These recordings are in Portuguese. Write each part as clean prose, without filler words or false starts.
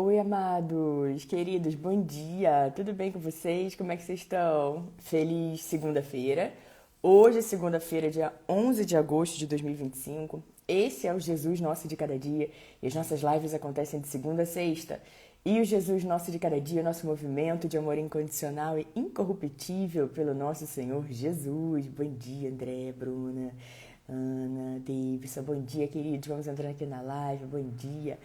Oi, amados, queridos, bom dia, tudo bem com vocês? Como é que vocês estão? Feliz segunda-feira. Hoje é segunda-feira, dia 11 de agosto de 2025. Esse é o Jesus Nosso de Cada Dia e as nossas lives acontecem de segunda a sexta. E o Jesus Nosso de Cada Dia, nosso movimento de amor incondicional e incorruptível pelo nosso Senhor Jesus. Bom dia, André, Bruna, Ana, Davidson, bom dia, queridos. Vamos entrar aqui na live, bom dia.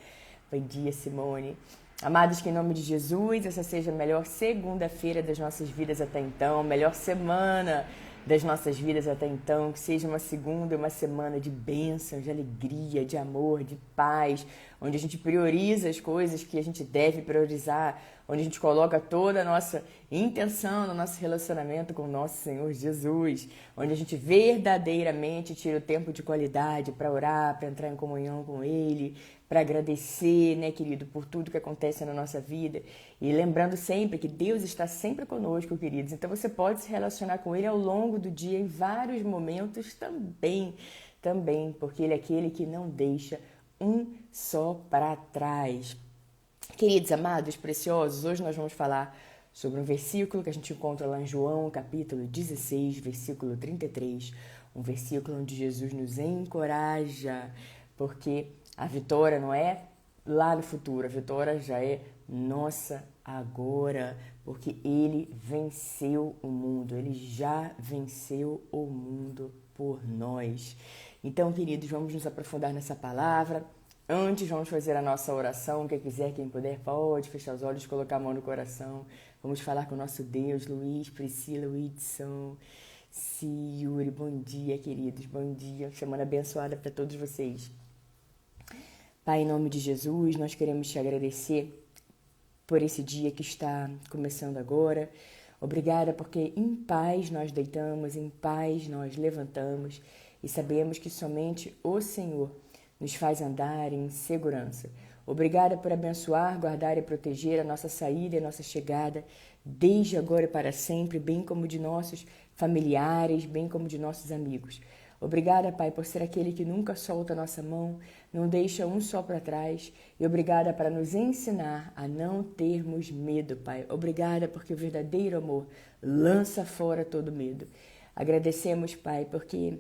Bom dia, Simone. Amados, que em nome de Jesus, essa seja a melhor segunda-feira das nossas vidas até então, melhor semana das nossas vidas até então, que seja uma segunda e uma semana de bênção, de alegria, de amor, de paz, onde a gente prioriza as coisas que a gente deve priorizar, onde a gente coloca toda a nossa intenção no nosso relacionamento com o nosso Senhor Jesus, onde a gente verdadeiramente tira o tempo de qualidade para orar, para entrar em comunhão com Ele, para agradecer, né, querido, por tudo que acontece na nossa vida. E lembrando sempre que Deus está sempre conosco, queridos. Então você pode se relacionar com Ele ao longo do dia, em vários momentos também, porque Ele é aquele que não deixa um só para trás. Queridos, amados, preciosos, hoje nós vamos falar sobre um versículo que a gente encontra lá em João, capítulo 16, versículo 33, um versículo onde Jesus nos encoraja, porque a vitória não é lá no futuro, a vitória já é nossa agora, porque Ele venceu o mundo, Ele já venceu o mundo por nós. Então, queridos, vamos nos aprofundar nessa palavra. Antes, vamos fazer a nossa oração. Quem quiser, quem puder, pode fechar os olhos, colocar a mão no coração. Vamos falar com o nosso Deus, Luiz, Priscila, Whitson, Yuri. Bom dia, queridos. Bom dia. Semana abençoada para todos vocês. Pai, em nome de Jesus, nós queremos te agradecer por esse dia que está começando agora. Obrigada porque em paz nós deitamos, em paz nós levantamos e sabemos que somente o Senhor nos faz andar em segurança. Obrigada por abençoar, guardar e proteger a nossa saída e a nossa chegada, desde agora e para sempre, bem como de nossos familiares, bem como de nossos amigos. Obrigada, Pai, por ser aquele que nunca solta a nossa mão, não deixa um só para trás. E obrigada para nos ensinar a não termos medo, Pai. Obrigada porque o verdadeiro amor lança fora todo medo. Agradecemos, Pai, porque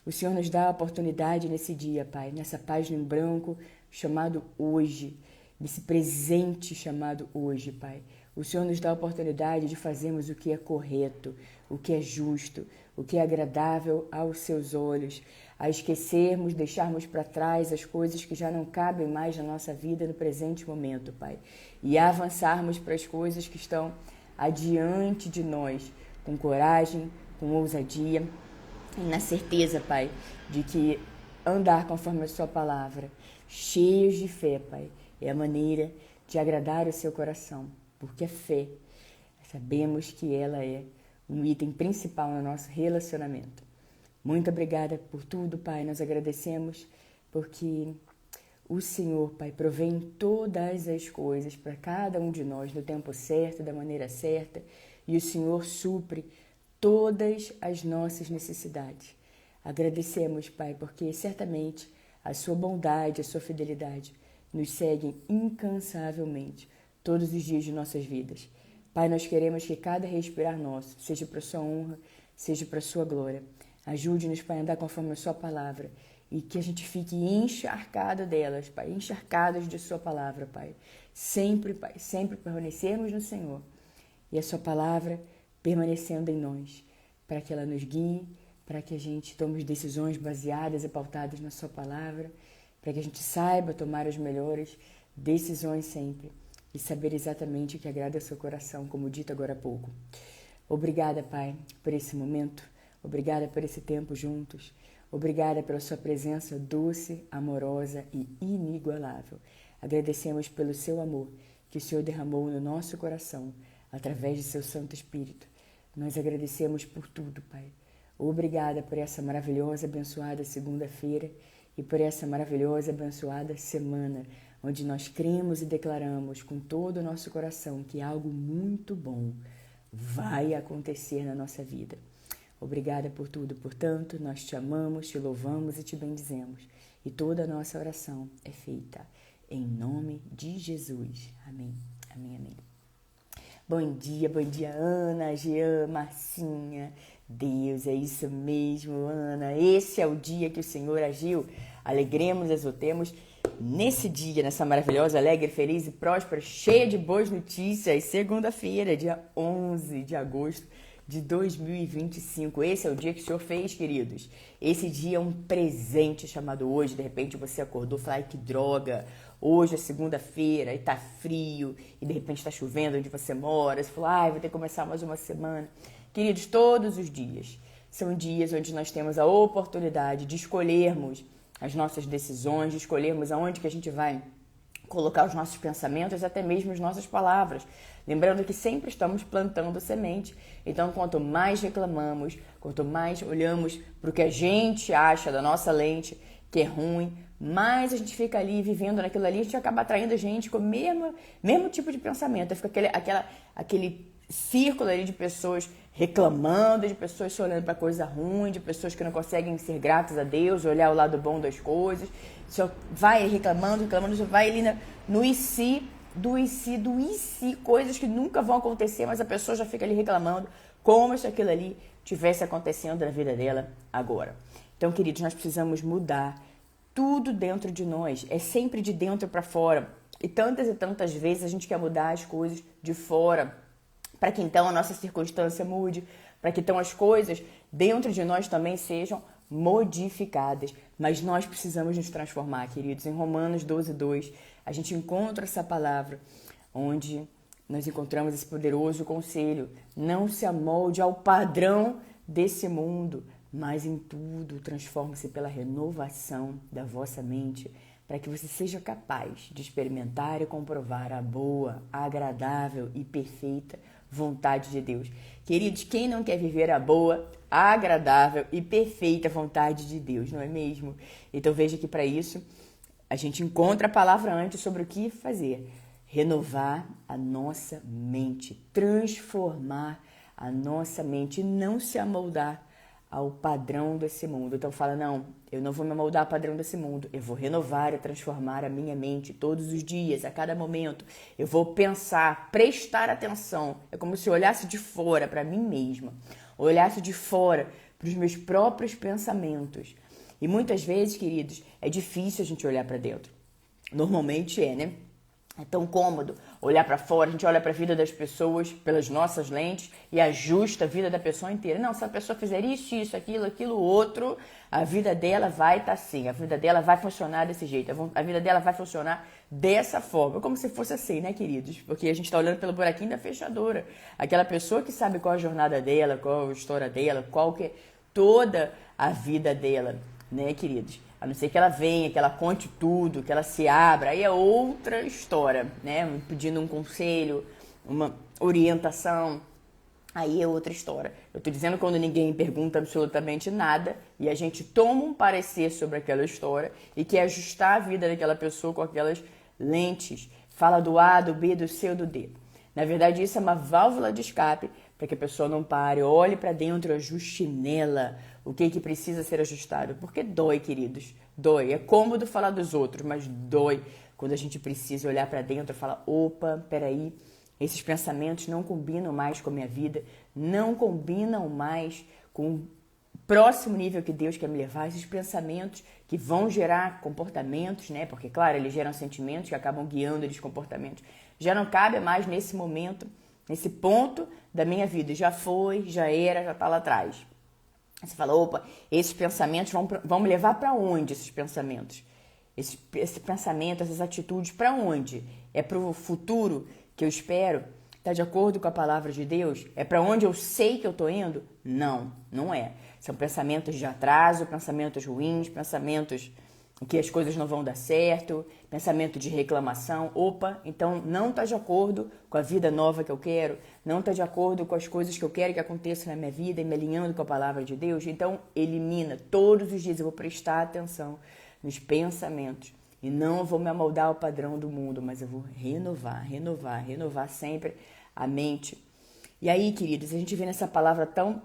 o Senhor nos dá a oportunidade nesse dia, Pai, nessa página em branco chamado hoje, nesse presente chamado hoje, Pai. O Senhor nos dá a oportunidade de fazermos o que é correto, o que é justo, o que é agradável aos seus olhos, a esquecermos, deixarmos para trás as coisas que já não cabem mais na nossa vida no presente momento, Pai, e avançarmos para as coisas que estão adiante de nós, com coragem, com ousadia, e na certeza, Pai, de que andar conforme a sua palavra, cheios de fé, Pai, é a maneira de agradar o seu coração, porque a fé, sabemos que ela é um item principal no nosso relacionamento. Muito obrigada por tudo, Pai, nós agradecemos porque o Senhor, Pai, provém todas as coisas para cada um de nós no tempo certo, da maneira certa, e o Senhor supre todas as nossas necessidades. Agradecemos, Pai, porque certamente a sua bondade, a sua fidelidade nos seguem incansavelmente todos os dias de nossas vidas. Pai, nós queremos que cada respirar nosso seja para a sua honra, seja para a sua glória. Ajude-nos, Pai, a andar conforme a sua palavra e que a gente fique encharcado delas, Pai, encharcados de sua palavra, Pai. Sempre, Pai, sempre permanecermos no Senhor e a sua palavra permanecendo em nós, para que ela nos guie, para que a gente tome decisões baseadas e pautadas na sua palavra, para que a gente saiba tomar as melhores decisões sempre e saber exatamente o que agrada ao seu coração, como dito agora há pouco. Obrigada, Pai, por esse momento. Obrigada por esse tempo juntos. Obrigada pela sua presença doce, amorosa e inigualável. Agradecemos pelo seu amor que o Senhor derramou no nosso coração através de seu Santo Espírito. Nós agradecemos por tudo, Pai. Obrigada por essa maravilhosa, abençoada segunda-feira e por essa maravilhosa, abençoada semana, onde nós cremos e declaramos com todo o nosso coração que algo muito bom vai acontecer na nossa vida. Obrigada por tudo, portanto, nós te amamos, te louvamos e te bendizemos. E toda a nossa oração é feita em nome de Jesus. Amém, amém, amém. Bom dia, Ana, Jean, Marcinha. Deus, é isso mesmo, Ana. Esse é o dia que o Senhor agiu. Alegremos, exultemos nesse dia, nessa maravilhosa, alegre, feliz e próspera, cheia de boas notícias. Segunda-feira, dia 11 de agosto de 2025. Esse é o dia que o Senhor fez, queridos. Esse dia é um presente chamado hoje. De repente você acordou e falou, ai, que droga. Hoje é segunda-feira e tá frio e de repente tá chovendo onde você mora. Você falou, ai, vou ter que começar mais uma semana. Queridos, todos os dias são dias onde nós temos a oportunidade de escolhermos as nossas decisões, de escolhermos aonde que a gente vai colocar os nossos pensamentos, até mesmo as nossas palavras. Lembrando que sempre estamos plantando semente. Então, quanto mais reclamamos, quanto mais olhamos para o que a gente acha da nossa lente, que é ruim, mais a gente fica ali vivendo naquilo ali, a gente acaba atraindo a gente com o mesmo tipo de pensamento. Fica aquele círculo ali de pessoas reclamando, de pessoas só olhando para coisa ruim, de pessoas que não conseguem ser gratas a Deus, olhar o lado bom das coisas. Só vai reclamando, só vai ali no e se, do e se, coisas que nunca vão acontecer, mas a pessoa já fica ali reclamando como se aquilo ali tivesse acontecendo na vida dela agora. Então, queridos, nós precisamos mudar tudo dentro de nós. É sempre de dentro para fora. E tantas vezes a gente quer mudar as coisas de fora, para que então a nossa circunstância mude, para que então as coisas dentro de nós também sejam modificadas. Mas nós precisamos nos transformar, queridos. Em Romanos 12:2, a gente encontra essa palavra, onde nós encontramos esse poderoso conselho. Não se amolde ao padrão desse mundo, mas em tudo transforme-se pela renovação da vossa mente, para que você seja capaz de experimentar e comprovar a boa, agradável e perfeita vontade de Deus. Queridos, quem não quer viver a boa, agradável e perfeita vontade de Deus, não é mesmo? Então veja que para isso a gente encontra a palavra antes sobre o que fazer. Renovar a nossa mente, transformar a nossa mente e não se amoldar ao padrão desse mundo. Então fala, não, eu não vou me amoldar ao padrão desse mundo, eu vou renovar e transformar a minha mente todos os dias, a cada momento. Eu vou pensar, prestar atenção. É como se eu olhasse de fora para mim mesma, olhasse de fora para os meus próprios pensamentos. E muitas vezes, queridos, é difícil a gente olhar para dentro. Normalmente é, né? É tão cômodo olhar para fora, a gente olha para a vida das pessoas pelas nossas lentes e ajusta a vida da pessoa inteira. Não, se a pessoa fizer isso, aquilo, outro, a vida dela vai estar assim, a vida dela vai funcionar desse jeito, a vida dela vai funcionar dessa forma. Como se fosse assim, né, queridos? Porque a gente está olhando pelo buraquinho da fechadura. Aquela pessoa que sabe qual a jornada dela, qual a história dela, qual que é toda a vida dela, né, queridos? A não ser que ela venha, que ela conte tudo, que ela se abra, aí é outra história, né? Pedindo um conselho, uma orientação, aí é outra história. Eu tô dizendo quando ninguém pergunta absolutamente nada e a gente toma um parecer sobre aquela história e quer ajustar a vida daquela pessoa com aquelas lentes. Fala do A, do B, do C ou do D. Na verdade, isso é uma válvula de escape para que a pessoa não pare, olhe para dentro, ajuste nela o que precisa ser ajustado. Porque dói, queridos, dói. É cômodo falar dos outros, mas dói quando a gente precisa olhar para dentro e falar, opa, peraí, esses pensamentos não combinam mais com a minha vida, não combinam mais com o próximo nível que Deus quer me levar, esses pensamentos que vão gerar comportamentos, né? Porque, claro, eles geram sentimentos que acabam guiando esses comportamentos. Já não cabe mais nesse momento, nesse ponto da minha vida. Já foi, já era, já está lá atrás. Você fala, opa, esses pensamentos vão me levar para onde, esses pensamentos? Esse pensamento, essas atitudes, para onde? É para o futuro que eu espero? Está de acordo com a palavra de Deus? É para onde eu sei que eu estou indo? Não, não é. São pensamentos de atraso, pensamentos ruins, pensamentos que as coisas não vão dar certo, pensamento de reclamação. Opa, então não está de acordo com a vida nova que eu quero, não está de acordo com as coisas que eu quero que aconteçam na minha vida e me alinhando com a palavra de Deus. Então elimina, todos os dias eu vou prestar atenção nos pensamentos e não vou me amoldar ao padrão do mundo, mas eu vou renovar sempre a mente. E aí, queridos, a gente vê nessa palavra tão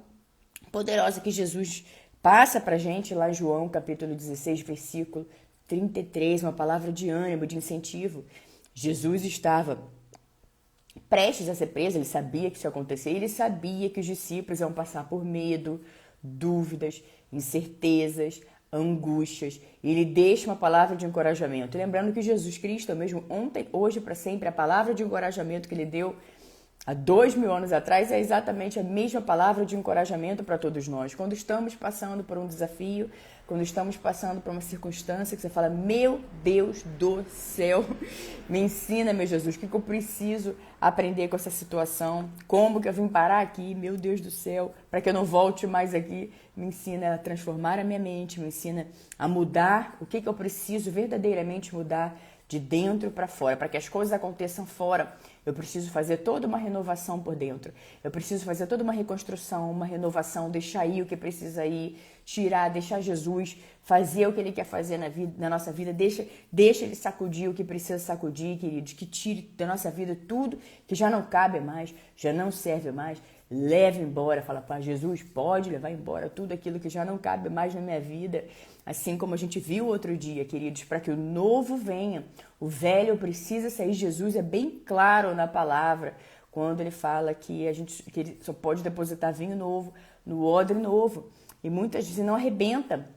poderosa que Jesus passa pra gente lá em João, capítulo 16, versículo 33, uma palavra de ânimo, de incentivo. Jesus estava prestes a ser preso, ele sabia que isso ia acontecer, ele sabia que os discípulos iam passar por medo, dúvidas, incertezas, angústias. E ele deixa uma palavra de encorajamento. Lembrando que Jesus Cristo, é mesmo ontem, hoje, para sempre, a palavra de encorajamento que ele deu há 2000 anos atrás é exatamente a mesma palavra de encorajamento para todos nós. Quando estamos passando por um desafio, quando estamos passando por uma circunstância que você fala, meu Deus do céu, me ensina, meu Jesus, o que eu preciso aprender com essa situação, como que eu vim parar aqui, meu Deus do céu, para que eu não volte mais aqui, me ensina a transformar a minha mente, me ensina a mudar o que eu preciso verdadeiramente mudar de dentro para fora, para que as coisas aconteçam fora. Eu preciso fazer toda uma renovação por dentro. Eu preciso fazer toda uma reconstrução, uma renovação, deixar ir o que precisa ir, tirar, deixar Jesus fazer o que Ele quer fazer na nossa vida. Deixa Ele sacudir o que precisa sacudir, queridos. Que tire da nossa vida tudo que já não cabe mais, já não serve mais. Leve embora. Fala para Jesus, pode levar embora tudo aquilo que já não cabe mais na minha vida. Assim como a gente viu outro dia, queridos, para que o novo venha. O velho precisa sair. Jesus é bem claro na palavra quando ele fala que ele só pode depositar vinho novo no odre novo. E muitas vezes não arrebenta,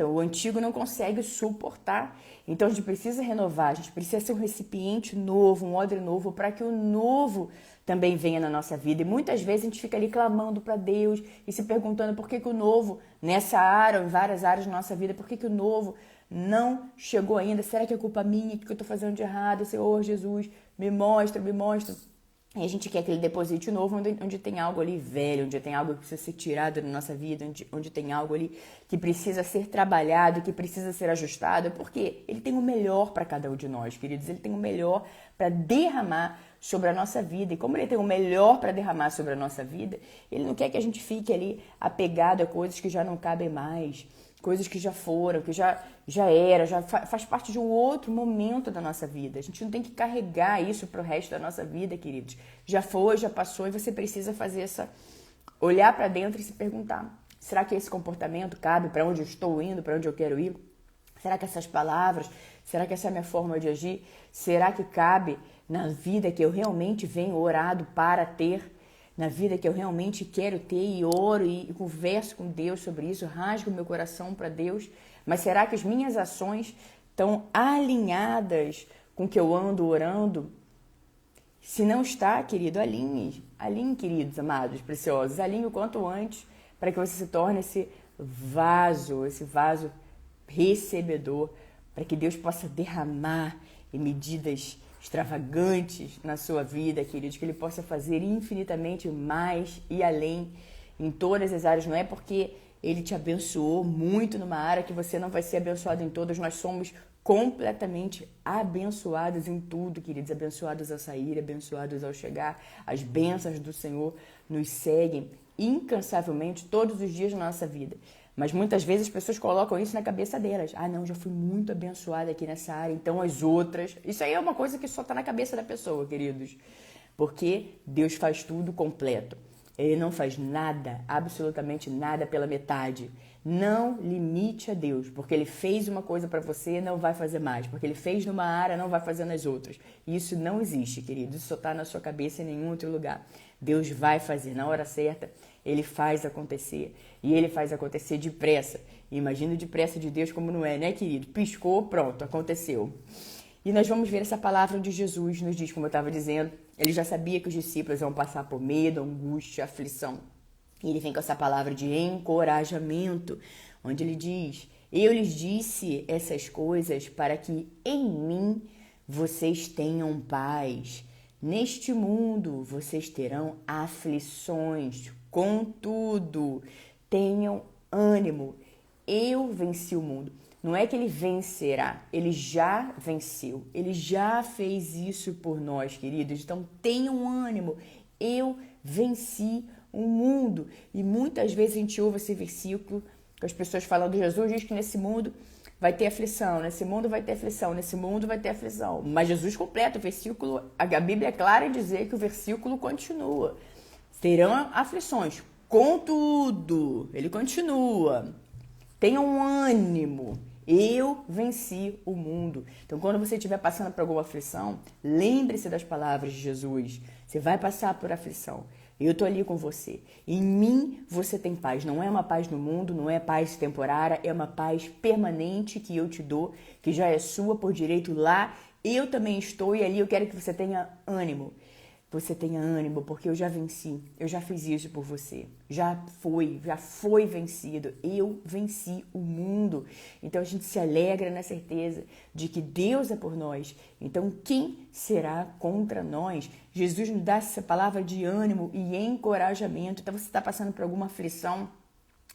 o antigo não consegue suportar. Então a gente precisa renovar, a gente precisa ser um recipiente novo, um odre novo, para que o novo também venha na nossa vida. E muitas vezes a gente fica ali clamando para Deus e se perguntando por que o novo, nessa área ou em várias áreas da nossa vida, por que o novo não chegou ainda? Será que é culpa minha? O que eu estou fazendo de errado? Senhor Jesus, me mostra, me mostra. E a gente quer que ele deposite novo onde tem algo ali velho, onde tem algo que precisa ser tirado da nossa vida, onde tem algo ali que precisa ser trabalhado, que precisa ser ajustado, porque ele tem o melhor para cada um de nós, queridos. Ele tem o melhor para derramar sobre a nossa vida. E como ele tem o melhor para derramar sobre a nossa vida, ele não quer que a gente fique ali apegado a coisas que já não cabem mais, coisas que já foram, que já era, já faz parte de um outro momento da nossa vida. A gente não tem que carregar isso para o resto da nossa vida, queridos. Já foi, já passou, e você precisa fazer olhar para dentro e se perguntar, será que esse comportamento cabe para onde eu estou indo, para onde eu quero ir? Será que essas palavras, será que essa é a minha forma de agir? Será que cabe na vida que eu realmente venho orado para ter? Na vida que eu realmente quero ter e oro e converso com Deus sobre isso, rasgo meu coração para Deus, mas será que as minhas ações estão alinhadas com o que eu ando orando? Se não está, querido, alinhe, queridos, amados, preciosos, alinhe o quanto antes para que você se torne esse vaso recebedor, para que Deus possa derramar em medidas extravagantes na sua vida, queridos, que Ele possa fazer infinitamente mais e além em todas as áreas. Não é porque Ele te abençoou muito numa área que você não vai ser abençoado em todas. Nós somos completamente abençoados em tudo, queridos, abençoados ao sair, abençoados ao chegar. As bênçãos do Senhor nos seguem incansavelmente todos os dias na nossa vida. Mas muitas vezes as pessoas colocam isso na cabeça delas. Ah, não, já fui muito abençoada aqui nessa área, então as outras... Isso aí é uma coisa que só está na cabeça da pessoa, queridos. Porque Deus faz tudo completo. Ele não faz nada, absolutamente nada pela metade. Não limite a Deus, porque Ele fez uma coisa para você, não vai fazer mais. Porque Ele fez numa área, não vai fazer nas outras. Isso não existe, queridos. Isso só está na sua cabeça e em nenhum outro lugar. Deus vai fazer na hora certa. Ele faz acontecer. E Ele faz acontecer depressa. Imagina depressa de Deus como não é, né, querido? Piscou, pronto, aconteceu. E nós vamos ver essa palavra onde Jesus nos diz, como eu estava dizendo, Ele já sabia que os discípulos iam passar por medo, angústia, aflição. E Ele vem com essa palavra de encorajamento, onde Ele diz, eu lhes disse essas coisas para que em mim vocês tenham paz. Neste mundo vocês terão aflições, contudo, tenham ânimo. Eu venci o mundo. Não é que ele vencerá, ele já venceu. Ele já fez isso por nós, queridos. Então, tenham ânimo. Eu venci o mundo. E muitas vezes a gente ouve esse versículo que as pessoas falando, Jesus diz que nesse mundo vai ter aflição, nesse mundo vai ter aflição, nesse mundo vai ter aflição. Mas Jesus completa o versículo, a Bíblia é clara em dizer que o versículo continua. Terão aflições, contudo, ele continua. Tenham ânimo, Eu venci o mundo. Então, quando você estiver passando por alguma aflição, lembre-se das palavras de Jesus. Você vai passar por aflição. Eu estou ali com você. Em mim você tem paz. Não é uma paz no mundo, não é paz temporária, é uma paz permanente que eu te dou, que já é sua por direito lá. Eu também estou e ali eu quero que você tenha ânimo. Você tenha ânimo, porque eu já venci. Eu já fiz isso por você. Já foi vencido. Eu venci o mundo. Então a gente se alegra na certeza de que Deus é por nós. Então quem será contra nós? Jesus nos dá essa palavra de ânimo e encorajamento. Então você está passando por alguma aflição?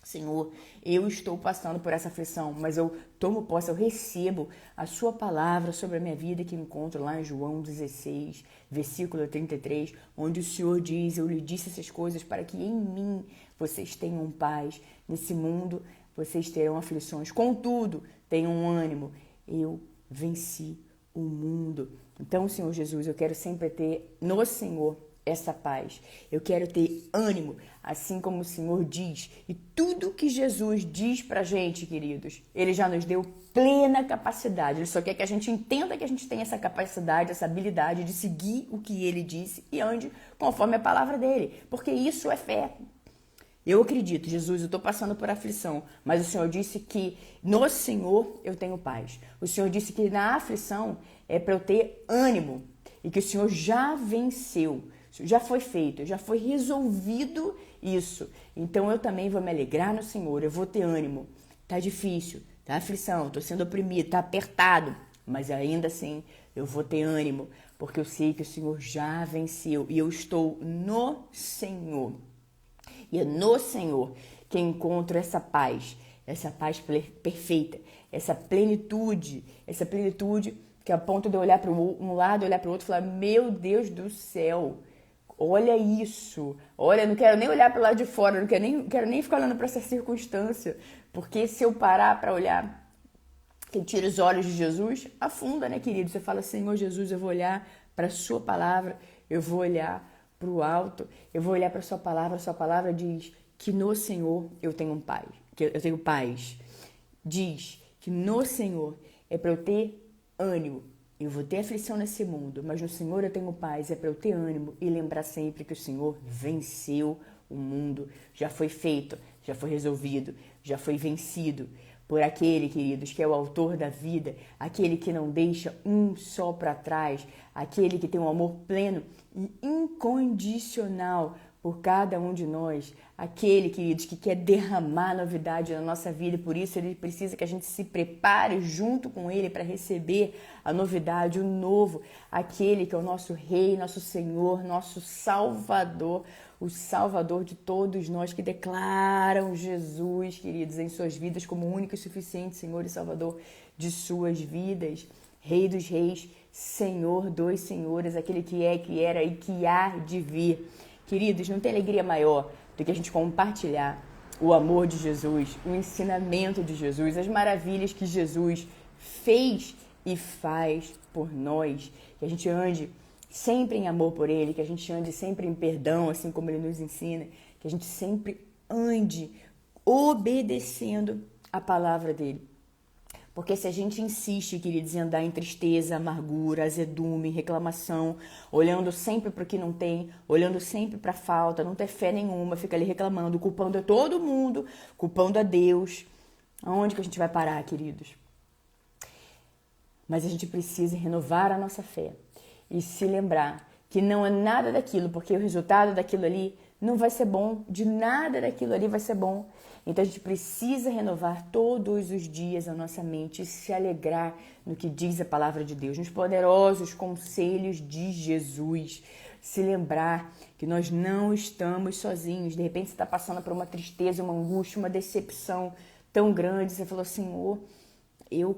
Senhor, eu estou passando por essa aflição, mas eu tomo posse, eu recebo a sua palavra sobre a minha vida que encontro lá em João 16, versículo 33, onde o Senhor diz, eu lhe disse essas coisas para que em mim vocês tenham paz. Nesse mundo vocês terão aflições, contudo, tenham ânimo. Eu venci o mundo. Então, Senhor Jesus, eu quero sempre ter no Senhor essa paz. Eu quero ter ânimo, assim como o Senhor diz. E tudo que Jesus diz pra gente, queridos, Ele já nos deu plena capacidade. Ele só quer que a gente entenda que a gente tem essa capacidade, essa habilidade de seguir o que Ele disse e ande conforme a palavra dEle. Porque isso é fé. Eu acredito, Jesus, eu estou passando por aflição, mas o Senhor disse que no Senhor eu tenho paz. O Senhor disse que na aflição é para eu ter ânimo e que o Senhor já venceu. Já foi feito, já foi resolvido isso. Então eu também vou me alegrar no Senhor, eu vou ter ânimo. Tá difícil, tá aflição, tô sendo oprimido, tá apertado, mas ainda assim eu vou ter ânimo, porque eu sei que o Senhor já venceu e eu estou no Senhor. E é no Senhor que encontro essa paz perfeita, essa plenitude que a ponto de eu olhar para um lado, olhar para o outro e falar, meu Deus do céu, olha isso, olha, não quero nem olhar para o lado de fora, não quero nem ficar olhando para essa circunstância, porque se eu parar para olhar, quem tira os olhos de Jesus, afunda, né, querido? Você fala, Senhor Jesus, eu vou olhar para a sua palavra, eu vou olhar para o alto, eu vou olhar para a sua palavra diz que no Senhor eu tenho paz, que eu tenho paz. Diz que no Senhor é para eu ter ânimo. Eu vou ter aflição nesse mundo, mas no Senhor eu tenho paz, é para eu ter ânimo e lembrar sempre que o Senhor venceu o mundo, já foi feito, já foi resolvido, já foi vencido por aquele, queridos, que é o autor da vida, aquele que não deixa um só para trás, aquele que tem um amor pleno e incondicional por cada um de nós, aquele, queridos, que quer derramar novidade na nossa vida, e por isso ele precisa que a gente se prepare junto com ele para receber a novidade, o novo, aquele que é o nosso Rei, nosso Senhor, nosso Salvador, o Salvador de todos nós que declaram Jesus, queridos, em suas vidas como único e suficiente Senhor e Salvador de suas vidas, Rei dos Reis, Senhor dos Senhores, aquele que é, que era e que há de vir. Queridos, não tem alegria maior do que a gente compartilhar o amor de Jesus, o ensinamento de Jesus, as maravilhas que Jesus fez e faz por nós, que a gente ande sempre em amor por Ele, que a gente ande sempre em perdão, assim como Ele nos ensina, que a gente sempre ande obedecendo a palavra dEle. Porque se a gente insiste, queridos, em andar em tristeza, amargura, azedume, reclamação, olhando sempre para o que não tem, olhando sempre para a falta, não ter fé nenhuma, fica ali reclamando, culpando a todo mundo, culpando a Deus, aonde que a gente vai parar, queridos? Mas a gente precisa renovar a nossa fé e se lembrar que não é nada daquilo, porque o resultado daquilo ali não vai ser bom, de nada daquilo ali vai ser bom. Então a gente precisa renovar todos os dias a nossa mente e se alegrar no que diz a palavra de Deus, nos poderosos conselhos de Jesus. Se lembrar que nós não estamos sozinhos. De repente você está passando por uma tristeza, uma angústia, uma decepção tão grande. Você falou, Senhor,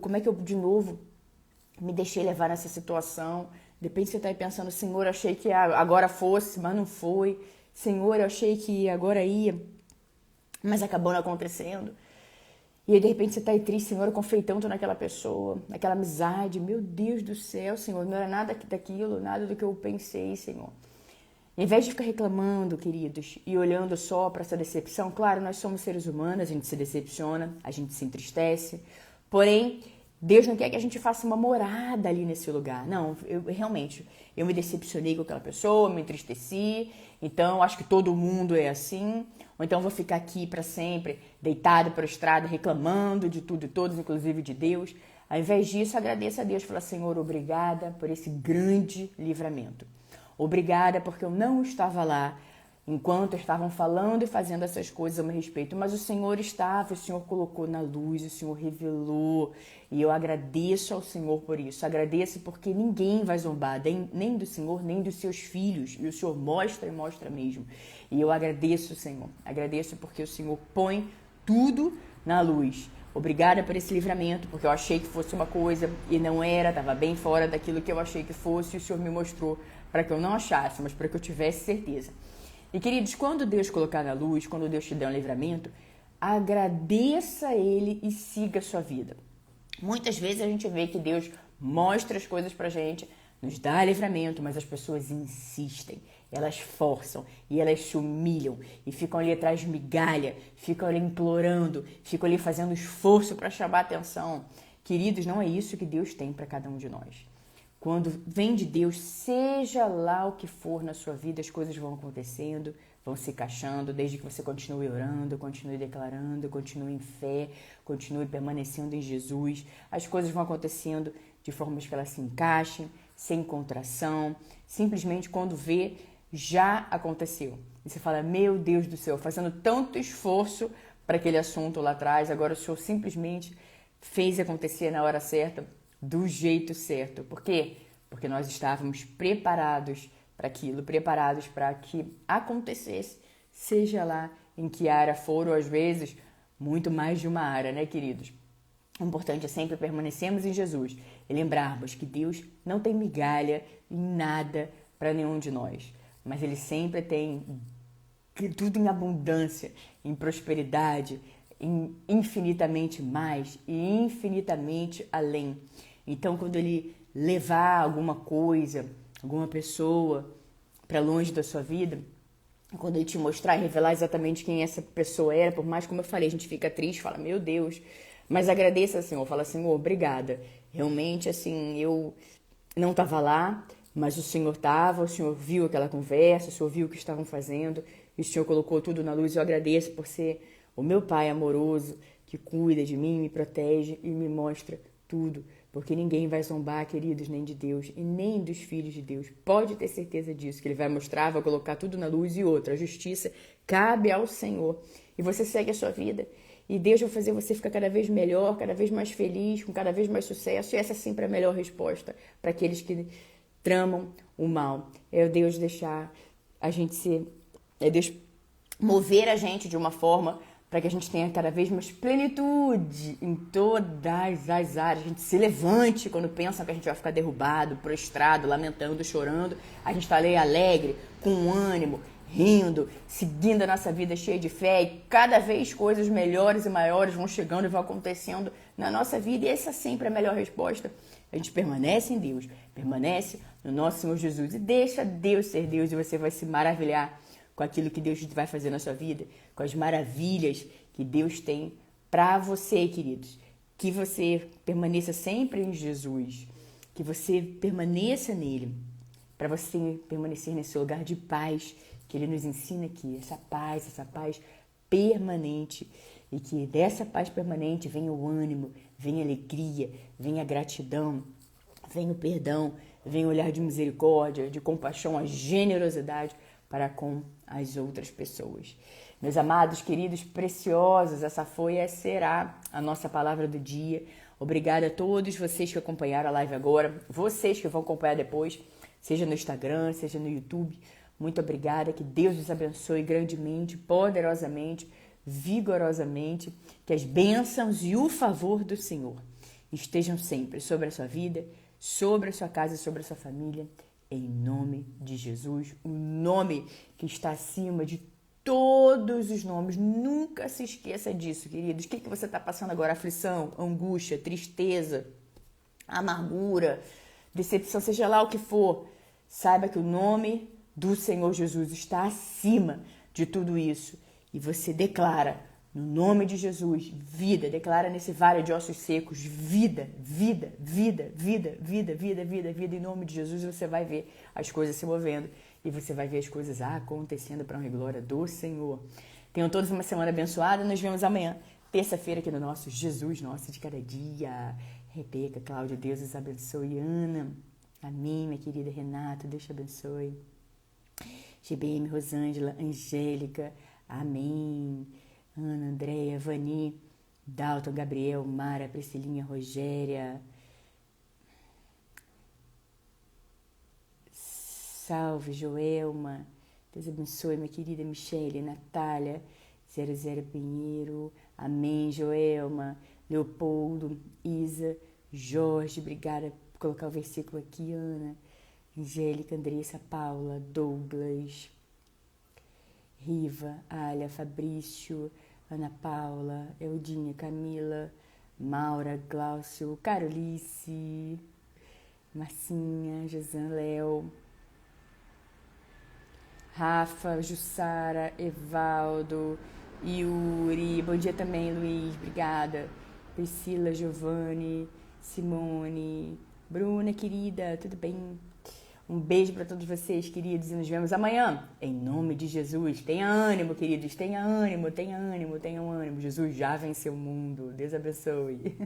como é que eu de novo me deixei levar nessa situação? De repente você está aí pensando, Senhor, eu achei que agora fosse, mas não foi. Senhor, eu achei que agora ia, mas acabou não acontecendo. E aí, de repente, você está aí triste, Senhor, eu confiei tanto naquela pessoa, naquela amizade. Meu Deus do céu, Senhor, não era nada daquilo, nada do que eu pensei, Senhor. Em vez de ficar reclamando, queridos, e olhando só para essa decepção, claro, nós somos seres humanos, a gente se decepciona, a gente se entristece, Porém, Deus não quer que a gente faça uma morada ali nesse lugar. Não, eu me decepcionei com aquela pessoa, me entristeci, então acho que todo mundo é assim, ou então vou ficar aqui para sempre, deitado, prostrado, reclamando de tudo e todos, inclusive de Deus. Ao invés disso, agradeça a Deus, fala, Senhor, obrigada por esse grande livramento. Obrigada porque eu não estava lá enquanto estavam falando e fazendo essas coisas a meu respeito, mas o Senhor estava, o Senhor colocou na luz, o Senhor revelou, e eu agradeço ao Senhor por isso. Agradeço porque ninguém vai zombar, nem do Senhor, nem dos seus filhos, e o Senhor mostra e mostra mesmo. E eu agradeço, Senhor, agradeço porque o Senhor põe tudo na luz. Obrigada por esse livramento, porque eu achei que fosse uma coisa e não era, estava bem fora daquilo que eu achei que fosse, e o Senhor me mostrou para que eu não achasse, mas para que eu tivesse certeza. E, queridos, quando Deus colocar na luz, quando Deus te der um livramento, agradeça a Ele e siga a sua vida. Muitas vezes a gente vê que Deus mostra as coisas pra gente, nos dá livramento, mas as pessoas insistem, elas forçam e elas se humilham e ficam ali atrás de migalha, ficam ali implorando, ficam ali fazendo esforço para chamar a atenção. Queridos, não é isso que Deus tem para cada um de nós. Quando vem de Deus, seja lá o que for na sua vida, as coisas vão acontecendo, vão se encaixando, desde que você continue orando, continue declarando, continue em fé, continue permanecendo em Jesus. As coisas vão acontecendo de formas que elas se encaixem, sem contração. Simplesmente quando vê, já aconteceu. E você fala, meu Deus do céu, fazendo tanto esforço para aquele assunto lá atrás, agora o Senhor simplesmente fez acontecer na hora certa, do jeito certo. Por quê? Porque nós estávamos preparados para aquilo, preparados para que acontecesse, seja lá em que área for, ou às vezes muito mais de uma área, né, queridos? O importante é sempre permanecermos em Jesus e lembrarmos que Deus não tem migalha em nada para nenhum de nós, mas Ele sempre tem tudo em abundância, em prosperidade, em infinitamente mais e infinitamente além. Então, quando Ele levar alguma coisa, alguma pessoa para longe da sua vida, quando Ele te mostrar e revelar exatamente quem essa pessoa era, por mais, como eu falei, a gente fica triste, fala, meu Deus, mas agradeça, Senhor, fala, Senhor, obrigada. Realmente, assim, eu não estava lá, mas o Senhor estava, o Senhor viu aquela conversa, o Senhor viu o que estavam fazendo, e o Senhor colocou tudo na luz. Eu agradeço por ser o meu Pai amoroso, que cuida de mim, me protege e me mostra tudo. Porque ninguém vai zombar, queridos, nem de Deus e nem dos filhos de Deus. Pode ter certeza disso, que Ele vai mostrar, vai colocar tudo na luz. E outra, a justiça cabe ao Senhor. E você segue a sua vida. E Deus vai fazer você ficar cada vez melhor, cada vez mais feliz, com cada vez mais sucesso. E essa é sempre a melhor resposta para aqueles que tramam o mal. É Deus deixar a gente ser... É Deus mover a gente de uma forma para que a gente tenha cada vez mais plenitude em todas as áreas. A gente se levante quando pensa que a gente vai ficar derrubado, prostrado, lamentando, chorando. A gente está ali alegre, com ânimo, rindo, seguindo a nossa vida cheia de fé. E cada vez coisas melhores e maiores vão chegando e vão acontecendo na nossa vida. E essa é sempre a melhor resposta. A gente permanece em Deus, permanece no nosso Senhor Jesus e deixa Deus ser Deus, e você vai se maravilhar com aquilo que Deus vai fazer na sua vida, com as maravilhas que Deus tem para você, queridos. Que você permaneça sempre em Jesus, que você permaneça nele, para você permanecer nesse lugar de paz que Ele nos ensina aqui, essa paz permanente, e que dessa paz permanente venha o ânimo, venha a alegria, venha a gratidão, venha o perdão, venha o olhar de misericórdia, de compaixão, a generosidade para com as outras pessoas. Meus amados, queridos, preciosos, essa foi e será a nossa palavra do dia. Obrigada a todos vocês que acompanharam a live agora, vocês que vão acompanhar depois, seja no Instagram, seja no YouTube. Muito obrigada, que Deus os abençoe grandemente, poderosamente, vigorosamente, que as bênçãos e o favor do Senhor estejam sempre sobre a sua vida, sobre a sua casa e sobre a sua família, em nome de Jesus, o nome que está acima de todos os nomes. Nunca se esqueça disso, queridos. O que você está passando agora? Aflição, angústia, tristeza, amargura, decepção, seja lá o que for. Saiba que o nome do Senhor Jesus está acima de tudo isso. E você declara No nome de Jesus, vida. Declara nesse vale de ossos secos, vida, vida, vida, vida, vida, vida, vida, vida. Em nome de Jesus você vai ver as coisas se movendo e você vai ver as coisas acontecendo para a honra e glória do Senhor. Tenham todos uma semana abençoada. Nos vemos amanhã, terça-feira, aqui no nosso Jesus Nosso de Cada Dia. Rebeca, Cláudia, Deus os abençoe. Ana, amém, minha querida Renata, Deus te abençoe. GBM, Rosângela, Angélica, amém. Ana, Andréia, Vani, Dalton, Gabriel, Mara, Priscilinha, Rogéria. Salve, Joelma. Deus abençoe, minha querida Michele, Natália, 00 Pinheiro. Amém, Joelma. Leopoldo, Isa, Jorge, obrigada por colocar o versículo aqui, Ana. Angélica, Andressa, Paula, Douglas, Riva, Alia, Fabrício, Ana Paula, Eudinha, Camila, Maura, Glaucio, Carolice, Marcinha, Josan, Léo, Rafa, Jussara, Evaldo, Yuri, bom dia também, Luiz, obrigada. Priscila, Giovanni, Simone, Bruna, querida, tudo bem? Um beijo para todos vocês, queridos, e nos vemos amanhã, em nome de Jesus. Tenha ânimo, queridos, tenha ânimo, tenha ânimo, tenham ânimo. Jesus já venceu o mundo. Deus abençoe.